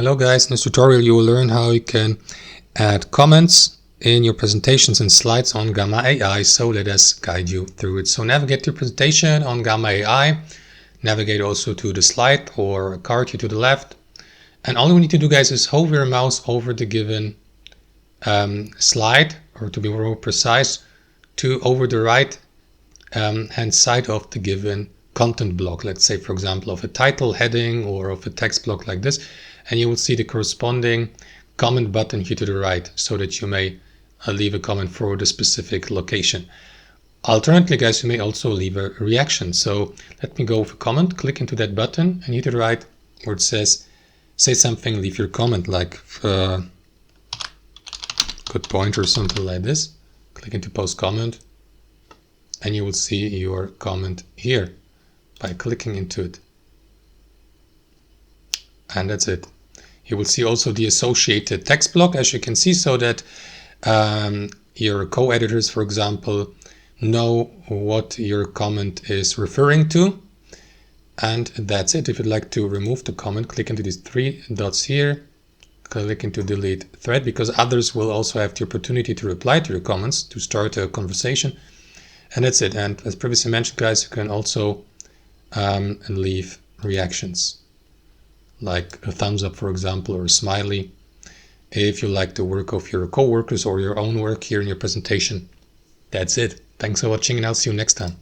Hello guys, in this tutorial you will learn how you can add comments in your presentations and slides on Gamma AI. So let us guide you through it. So navigate to your presentation on Gamma AI, navigate also to the slide or a card here to the left. And all you need to do guys is hover your mouse over the given slide, or to be more precise, to over the right hand side of the given content block. Let's say for example of a title, heading, or of a text block like this. And you will see the corresponding comment button here to the right, so that you may leave a comment for the specific location. Alternatively guys, you may also leave a reaction. So let me go with a comment, click into that button, and here to the right where it says say something, leave your comment, like good point or something like this. Click into post comment and you will see your comment here by clicking into it. And that's it. You will see also the associated text block, as you can see, so that your co-editors, for example, know what your comment is referring to. And that's it. If you'd like to remove the comment, click into these three dots here, click into delete thread, because others will also have the opportunity to reply to your comments to start a conversation. And that's it. And as previously mentioned, guys, you can also leave reactions, like a thumbs up, for example, or a smiley, if you like the work of your co-workers or your own work here in your presentation. That's it. Thanks for watching, and I'll see you next time.